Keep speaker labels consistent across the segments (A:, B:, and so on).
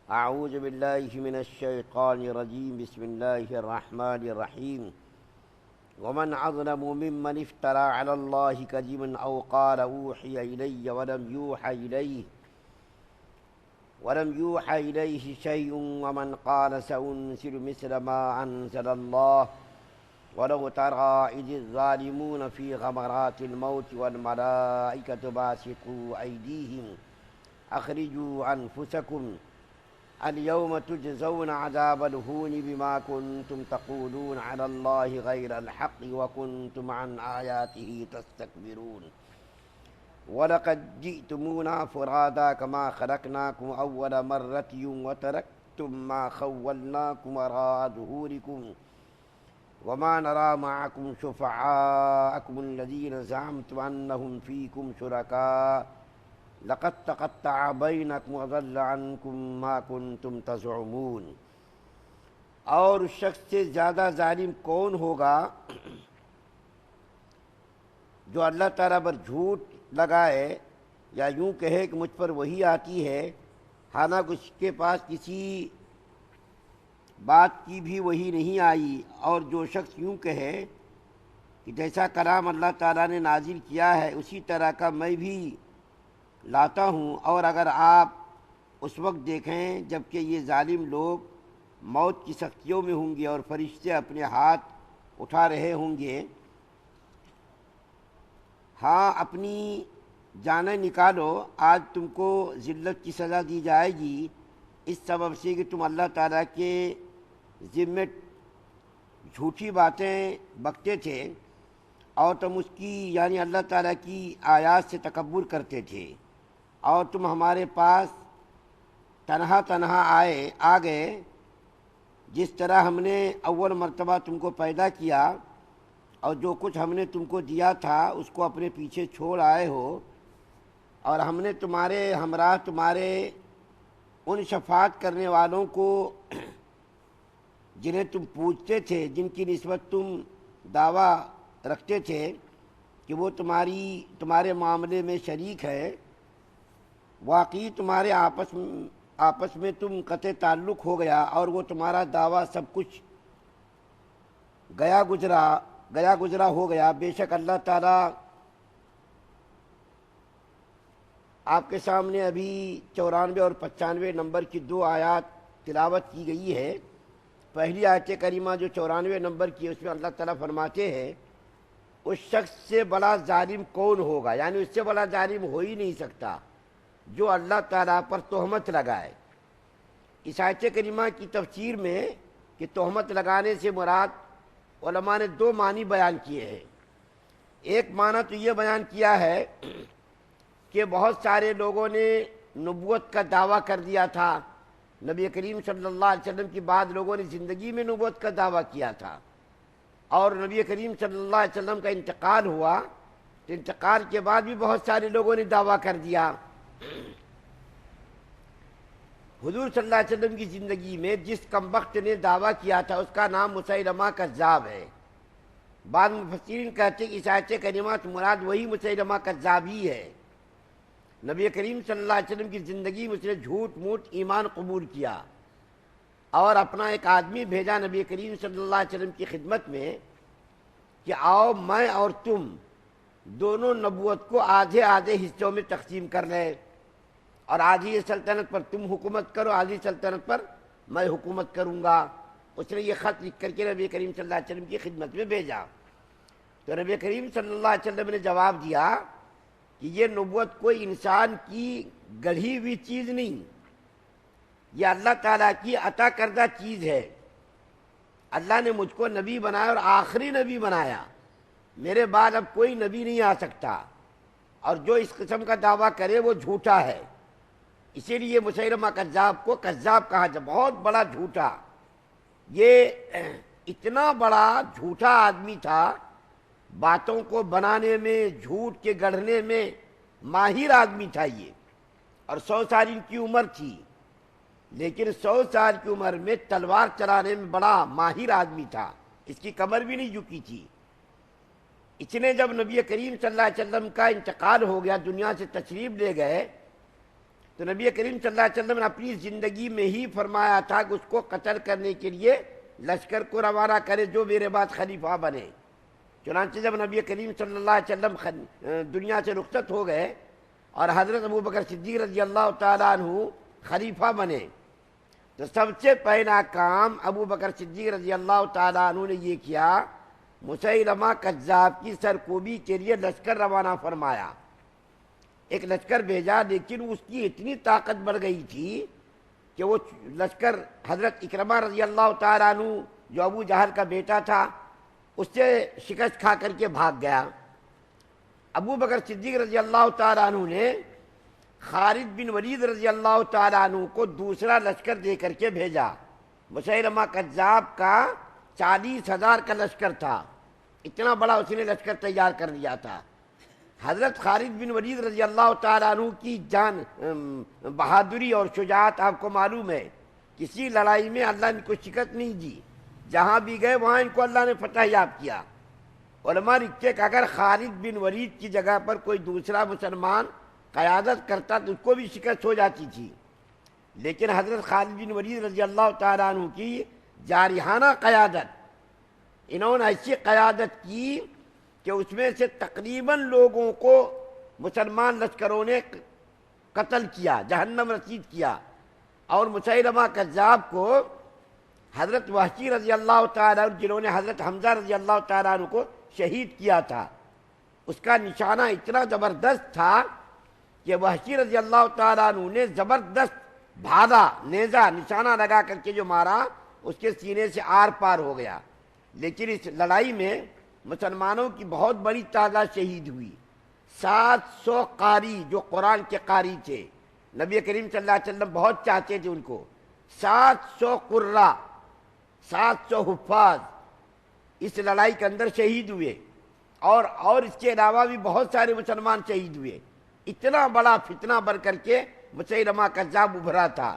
A: اعوذ باللہ من الشیطان الرجیم بسم اللہ الرحمن الرحیم ومن اظلم ممن افترى على الله كذبا او قال اوحي الي ولم يوحى اليه شيء ومن قال سأنزل مثل ما انزل الله ولو ترى إذ الظالمون في غمرات الموت والملائكة باسطوا أيديهم أخرجوا أنفسكم اليوم تجزون عذاب الهون بما كنتم تقولون على الله غير الحق وكنتم عن آياته تستكبرون ولقد جئتمونا فرادا كما خلقناكم أول مرة وتركتم ما خولناكم وراء ظهوركم وما نرى معكم شفعاءكم الذين زعمتم أنهم فيكم شركاء لقد تقطع بينكم وضل عنكم ما كنتم تزعمون۔ اور اس شخص سے زیادہ ظالم کون ہوگا جو اللہ تعالیٰ پر جھوٹ لگائے یا یوں کہے کہ مجھ پر وحی آتی ہے حالانکہ اس کے پاس کسی بات کی بھی وحی نہیں آئی، اور جو شخص یوں کہے کہ جیسا کلام اللہ تعالیٰ نے نازل کیا ہے اسی طرح کا میں بھی لاتا ہوں، اور اگر آپ اس وقت دیکھیں جب کہ یہ ظالم لوگ موت کی سختیوں میں ہوں گے اور فرشتے اپنے ہاتھ اٹھا رہے ہوں گے، ہاں اپنی جانیں نکالو، آج تم کو ذلت کی سزا دی جائے گی اس سبب سے کہ تم اللہ تعالیٰ کے ذمے جھوٹی باتیں بکتے تھے اور تم اس کی یعنی اللہ تعالیٰ کی آیات سے تکبر کرتے تھے، اور تم ہمارے پاس تنہا تنہا آ گئے جس طرح ہم نے اول مرتبہ تم کو پیدا کیا، اور جو کچھ ہم نے تم کو دیا تھا اس کو اپنے پیچھے چھوڑ آئے ہو، اور ہم نے تمہارے ہمراہ تمہارے ان شفاعت کرنے والوں کو جنہیں تم پوجتے تھے، جن کی نسبت تم دعویٰ رکھتے تھے کہ وہ تمہارے معاملے میں شریک ہے، واقعی تمہارے آپس میں تم قطع تعلق ہو گیا، اور وہ تمہارا دعویٰ سب کچھ گیا گزرا ہو گیا۔ بے شک اللہ تعالیٰ آپ کے سامنے ابھی 94 اور 95 نمبر کی دو آیات تلاوت کی گئی ہے۔ پہلی آیت کریمہ جو 94 نمبر کی ہے اس میں اللہ تعالیٰ فرماتے ہیں اس شخص سے بڑا ظالم کون ہوگا، یعنی اس سے بڑا ظالم ہو ہی نہیں سکتا جو اللہ تعالیٰ پر تہمت لگائے۔ اس آیت کریمہ کی تفسیر میں کہ تہمت لگانے سے مراد علماء نے دو معنی بیان کیے ہیں۔ ایک معنی تو یہ بیان کیا ہے کہ بہت سارے لوگوں نے نبوت کا دعویٰ کر دیا تھا، نبی کریم صلی اللہ علیہ وسلم کی بعد لوگوں نے زندگی میں نبوت کا دعویٰ کیا تھا، اور نبی کریم صلی اللہ علیہ وسلم کا انتقال ہوا تو انتقال کے بعد بھی بہت سارے لوگوں نے دعویٰ کر دیا۔ حضور صلی اللہ علیہ وسلم کی زندگی میں جس کمبخت نے دعویٰ کیا تھا اس کا نام مسیلمہ کذاب ہے۔ بعض مفسرین کہتے ہیں کہ اس آیت کریمہ سے مراد وہی مسیلمہ کذاب ہی ہے۔ نبی کریم صلی اللہ علیہ وسلم کی زندگی میں اس نے جھوٹ موٹ ایمان قبول کیا، اور اپنا ایک آدمی بھیجا نبی کریم صلی اللہ علیہ وسلم کی خدمت میں کہ آؤ میں اور تم دونوں نبوت کو آدھے آدھے حصوں میں تقسیم کر لیں، اور آدھی سلطنت پر تم حکومت کرو، آدھی سلطنت پر میں حکومت کروں گا۔ اس نے یہ خط لکھ کر کے نبی کریم صلی اللہ علیہ وسلم کی خدمت میں بھیجا، تو نبی کریم صلی اللہ علیہ وسلم نے جواب دیا کہ یہ نبوت کوئی انسان کی گڑھی ہوئی چیز نہیں، یہ اللہ تعالیٰ کی عطا کردہ چیز ہے۔ اللہ نے مجھ کو نبی بنایا اور آخری نبی بنایا، میرے بعد اب کوئی نبی نہیں آ سکتا، اور جو اس قسم کا دعویٰ کرے وہ جھوٹا ہے۔ اسی لیے مسیلمہ کذاب کو کذاب کہا جائے، بہت بڑا جھوٹا۔ یہ اتنا بڑا جھوٹا آدمی تھا، باتوں کو بنانے میں جھوٹ کے گڑھنے میں ماہر آدمی تھا یہ، اور 100 سال ان کی عمر تھی، لیکن 100 سال کی عمر میں تلوار چلانے میں بڑا ماہر آدمی تھا، اس کی کمر بھی نہیں جھکی تھی۔ اس نے جب نبی کریم صلی اللہ علیہ وسلم کا انتقال ہو گیا، دنیا سے تشریف لے گئے، تو نبی کریم صلی اللہ علیہ وسلم نے اپنی زندگی میں ہی فرمایا تھا کہ اس کو قتل کرنے کے لیے لشکر کو روانہ کرے جو میرے بعد خلیفہ بنے۔ چنانچہ جب نبی کریم صلی اللہ علیہ وسلم دنیا سے رخصت ہو گئے اور حضرت ابوبکر صدیق رضی اللہ تعالیٰ عنہ خلیفہ بنے، تو سب سے پہلا کام ابوبکر صدیق رضی اللہ تعالیٰ عنہ نے یہ کیا، مسیلمہ کذاب کی سرکوبی کے لیے لشکر روانہ فرمایا۔ ایک لشکر بھیجا، لیکن اس کی اتنی طاقت بڑھ گئی تھی کہ وہ لشکر حضرت اکرمہ رضی اللہ تعالیٰ عنہ جو ابو جہل کا بیٹا تھا اس سے شکست کھا کر کے بھاگ گیا۔ ابو بکر صدیق رضی اللہ تعالیٰ عنہ نے خالد بن ولید رضی اللہ تعالیٰ عنہ کو دوسرا لشکر دے کر کے بھیجا۔ مسیلمہ کذاب کا 40,000 کا لشکر تھا، اتنا بڑا اس نے لشکر تیار کر لیا تھا۔ حضرت خالد بن ولید رضی اللہ تعالیٰ عنہ کی جان بہادری اور شجاعت آپ کو معلوم ہے، کسی لڑائی میں اللہ نے کوئی شکست نہیں دی، جہاں بھی گئے وہاں ان کو اللہ نے فتح یاب کیا۔ علماء لکھتے کہ اگر خالد بن ولید کی جگہ پر کوئی دوسرا مسلمان قیادت کرتا تو اس کو بھی شکست ہو جاتی تھی، لیکن حضرت خالد بن ولید رضی اللہ تعالیٰ عنہ کی جارحانہ قیادت، انہوں نے ایسی قیادت کی کہ اس میں سے تقریباً لوگوں کو مسلمان لشکروں نے قتل کیا، جہنم رسید کیا، اور مسیلمہ کذاب کو حضرت وحشی رضی اللہ تعالیٰ عنہ جنہوں نے حضرت حمزہ رضی اللہ تعالیٰ عنہ کو شہید کیا تھا، اس کا نشانہ اتنا زبردست تھا کہ وحشی رضی اللہ تعالیٰ عنہ نے زبردست بھالا نیزہ نشانہ لگا کر کے جو مارا اس کے سینے سے آر پار ہو گیا۔ لیکن اس لڑائی میں مسلمانوں کی بہت بڑی تعداد شہید ہوئی۔ 700 قاری جو قرآن کے قاری تھے، نبی کریم صلی اللہ علیہ وسلم بہت چاہتے تھے ان کو، 700 قرہ، 700 حفاظ اس لڑائی کے اندر شہید ہوئے، اور اس کے علاوہ بھی بہت سارے مسلمان شہید ہوئے۔ اتنا بڑا فتنہ بڑھ کر کے مسیلمہ کذاب ابھرا تھا،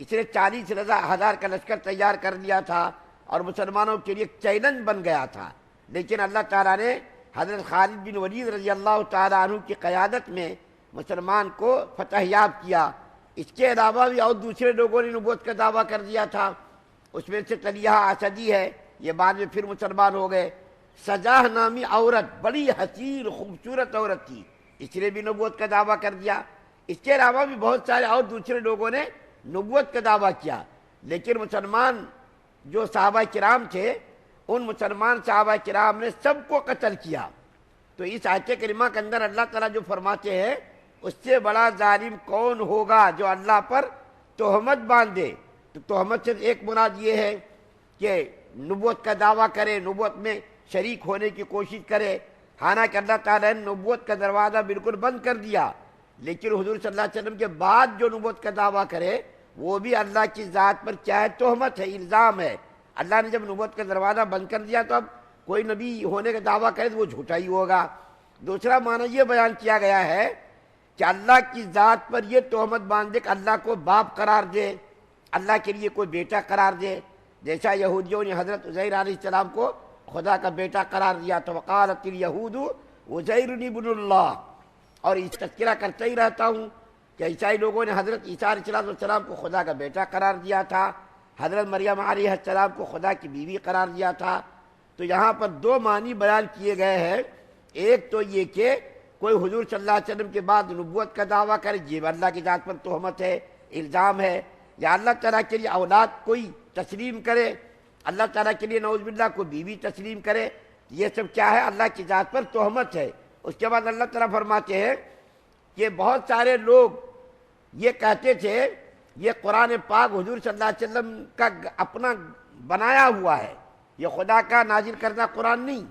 A: اس نے 40,000 کا لشکر تیار کر لیا تھا اور مسلمانوں کے لیے ایک چیلنج بن گیا تھا۔ لیکن اللہ تعالیٰ نے حضرت خالد بن ولید رضی اللہ تعالیٰ عنہ کی قیادت میں مسلمان کو فتح یاب کیا۔ اس کے علاوہ بھی اور دوسرے لوگوں نے نبوت کا دعویٰ کر دیا تھا، اس میں سے طلیحہ اسدی ہے، یہ بعد میں پھر مسلمان ہو گئے۔ سجاہ نامی عورت بڑی حسین خوبصورت عورت تھی، اس نے بھی نبوت کا دعویٰ کر دیا۔ اس کے علاوہ بھی بہت سارے اور دوسرے لوگوں نے نبوت کا دعویٰ کیا، لیکن مسلمان جو صحابہ کرام تھے ان مسلمان صحابہ کرام نے سب کو قتل کیا۔ تو اس آیت کریمہ کے اندر اللہ تعالیٰ جو فرماتے ہیں اس سے بڑا ظالم کون ہوگا جو اللہ پر تہمت باندھے۔ تو تہمت سے ایک مراد یہ ہے کہ نبوت کا دعویٰ کرے، نبوت میں شریک ہونے کی کوشش کرے، حالانکہ اللہ تعالیٰ نے نبوت کا دروازہ بالکل بند کر دیا، لیکن حضور صلی اللہ علیہ وسلم کے بعد جو نبوت کا دعویٰ کرے وہ بھی اللہ کی ذات پر کیا ہے، تہمت ہے، الزام ہے۔ اللہ نے جب نبوت کا دروازہ بند کر دیا تو اب کوئی نبی ہونے کا دعویٰ کرے تو وہ جھوٹا ہی ہوگا۔ دوسرا معنی یہ بیان کیا گیا ہے کہ اللہ کی ذات پر یہ تہمت باندھے کہ اللہ کو باپ قرار دے، اللہ کے لیے کوئی بیٹا قرار دے، جیسا یہودیوں نے حضرت عزیر علیہ السلام کو خدا کا بیٹا قرار دیا تو وقالت الیہود عزیر ابن اللہ، اور اس تذکرہ کرتا ہی رہتا ہوں کہ عیسائی لوگوں نے حضرت عیسیٰ علیہ السلام کو خدا کا بیٹا قرار دیا تھا، حضرت مریم علیہ السلام کو خدا کی بیوی قرار دیا تھا۔ تو یہاں پر دو معنی بیان کیے گئے ہیں، ایک تو یہ کہ کوئی حضور صلی اللہ علیہ وسلم کے بعد نبوت کا دعویٰ کرے، یہ اللہ کی ذات پر تہمت ہے، الزام ہے، یا اللہ تعالیٰ کے لیے اولاد کوئی تسلیم کرے، اللہ تعالیٰ کے لیے نعوذ باللہ کوئی بیوی تسلیم کرے، یہ سب کیا ہے، اللہ کی ذات پر تہمت ہے۔ اس کے بعد اللہ تعالیٰ فرماتے ہیں کہ بہت سارے لوگ یہ کہتے تھے یہ قرآن پاک حضور صلی اللہ علیہ وسلم کا اپنا بنایا ہوا ہے، یہ خدا کا نازل کردہ قرآن نہیں،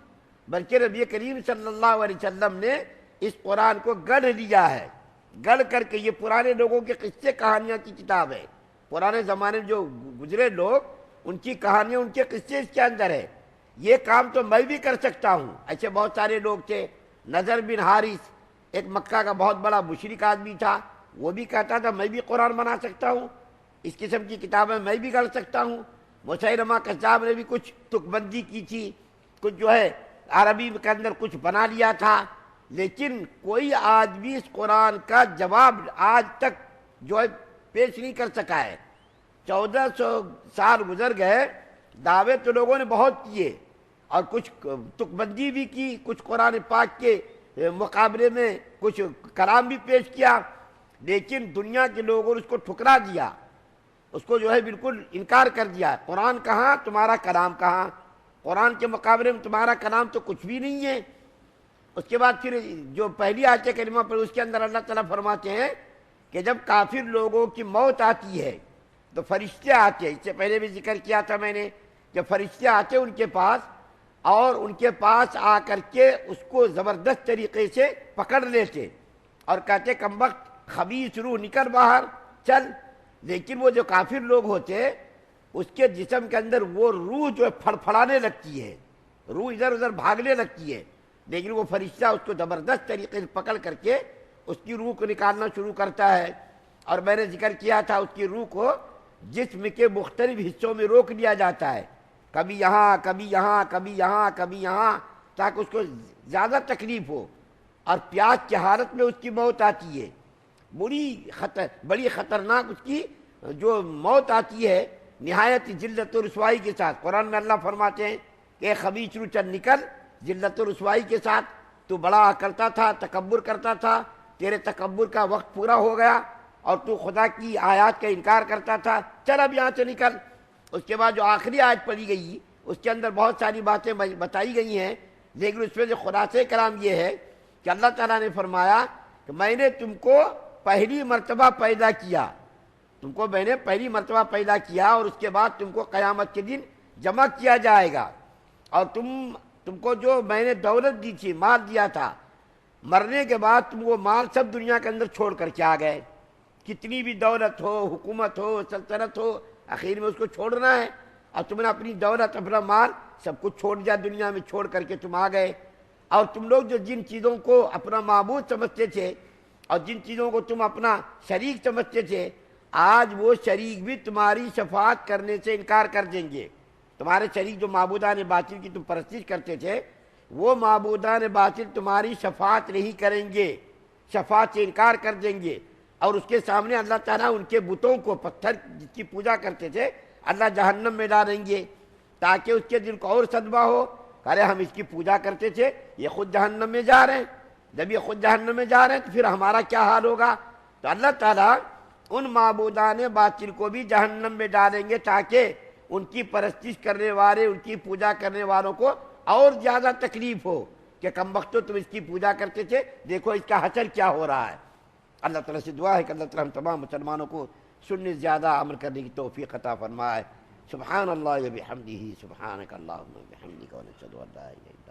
A: بلکہ نبی کریم صلی اللہ علیہ وسلم نے اس قرآن کو گڑھ لیا ہے، گڑھ کر کے یہ پرانے لوگوں کے قصے کہانیاں کی کتاب ہے، پرانے زمانے میں جو گزرے لوگ ان کی کہانیاں ان کے قصے اس کے اندر ہے۔ یہ کام تو میں بھی کر سکتا ہوں، ایسے بہت سارے لوگ تھے۔ نضر بن حارث ایک مکہ کا بہت بڑا مشرک آدمی تھا، وہ بھی کہتا تھا میں بھی قرآن بنا سکتا ہوں، اس قسم کی کتابیں میں بھی گڑھ سکتا ہوں۔ مسیلمہ کذاب نے بھی کچھ تک بندی کی تھی، کچھ جو ہے عربی کے اندر کچھ بنا لیا تھا، لیکن کوئی آج بھی اس قرآن کا جواب آج تک جو ہے پیش نہیں کر سکا ہے۔ 1400 سال گزر گئے، دعوے تو لوگوں نے بہت کیے اور کچھ تک بندی بھی کی، کچھ قرآن پاک کے مقابلے میں کچھ کلام بھی پیش کیا، لیکن دنیا کے لوگوں نے اس کو ٹھکرا دیا، اس کو جو ہے بالکل انکار کر دیا۔ قرآن کہاں، تمہارا کلام کہاں، قرآن کے مقابلے میں تمہارا کلام تو کچھ بھی نہیں ہے۔ اس کے بعد پھر جو پہلی آیت کریمہ پر اس کے اندر اللہ تعالیٰ فرماتے ہیں کہ جب کافر لوگوں کی موت آتی ہے تو فرشتے آتے ہیں، اس سے پہلے بھی ذکر کیا تھا میں نے کہ فرشتے آتے ان کے پاس اور ان کے پاس آ کر کے اس کو زبردست طریقے سے پکڑ لیتے اور کہتے کمبخت خبیث روح نکل باہر چل۔ لیکن وہ جو کافر لوگ ہوتے اس کے جسم کے اندر وہ روح جو ہے پھڑپھڑانے لگتی ہے، روح ادھر ادھر بھاگنے لگتی ہے، لیکن وہ فرشتہ اس کو زبردست طریقے سے پکڑ کر کے اس کی روح کو نکالنا شروع کرتا ہے۔ اور میں نے ذکر کیا تھا اس کی روح کو جسم کے مختلف حصوں میں روک لیا جاتا ہے، کبھی یہاں کبھی یہاں کبھی یہاں کبھی یہاں، تاکہ اس کو زیادہ تکلیف ہو، اور پیاس کی حالت میں اس کی موت آتی ہے، بڑی خطرناک اس کی جو موت آتی ہے نہایت ذلت و رسوائی کے ساتھ۔ قرآن میں اللہ فرماتے ہیں کہ اے خبیث روح چل نکل، ذلت و رسوائی کے ساتھ، تو بڑا کرتا تھا، تکبر کرتا تھا، تیرے تکبر کا وقت پورا ہو گیا اور تو خدا کی آیات کا انکار کرتا تھا، چل اب یہاں سے نکل۔ اس کے بعد جو آخری آیت پڑھی گئی اس کے اندر بہت ساری باتیں بتائی گئی ہیں، لیکن اس میں جو خلاصہ کلام یہ ہے کہ اللہ تعالیٰ نے فرمایا کہ میں نے تم کو پہلی مرتبہ پیدا کیا، تم کو میں نے پہلی مرتبہ پیدا کیا اور اس کے بعد تم کو قیامت کے دن جمع کیا جائے گا، اور تم کو جو میں نے دولت دی تھی، مال دیا تھا، مرنے کے بعد تم وہ مال سب دنیا کے اندر چھوڑ کر کے آ گئے، کتنی بھی دولت ہو، حکومت ہو، سلطنت ہو، آخر میں اس کو چھوڑنا ہے، اور تم نے اپنی دولت اپنا مال سب کچھ چھوڑ دیا، دنیا میں چھوڑ کر کے تم آ گئے۔ اور تم لوگ جو جن چیزوں کو اپنا معبود سمجھتے تھے اور جن چیزوں کو تم اپنا شریک سمجھتے تھے، آج وہ شریک بھی تمہاری شفاعت کرنے سے انکار کر دیں گے۔ تمہارے شریک جو معبودان باطل کی تم پرستش کرتے تھے، وہ معبودان باطل تمہاری شفاعت نہیں کریں گے، شفاعت سے انکار کر دیں گے، اور اس کے سامنے اللہ تعالیٰ ان کے بتوں کو، پتھر جس کی پوجا کرتے تھے، اللہ جہنم میں ڈالیں گے، تاکہ اس کے دل کو اور صدمہ ہو، ارے ہم اس کی پوجا کرتے تھے، یہ خود جہنم میں جا رہے ہیں، جب یہ خود جہنم میں جا رہے ہیں تو پھر ہمارا کیا حال ہوگا۔ تو اللہ تعالیٰ ان معبودان باطل کو بھی جہنم میں ڈالیں گے تاکہ ان کی پرستش کرنے والے، ان کی پوجا کرنے والوں کو اور زیادہ تکلیف ہو کہ کم وقت تم اس کی پوجا کرتے تھے، دیکھو اس کا حشر کیا ہو رہا ہے۔ اللہ تعالیٰ سے دعا ہے کہ اللہ تعالیٰ ہم تمام مسلمانوں کو سننے زیادہ عمل کرنے کی توفیق عطا فرمائے۔ سبحان اللہ و بحمدہ، سبحانک اللہم و بحمدک، ونشہد ان لا الہ الا انت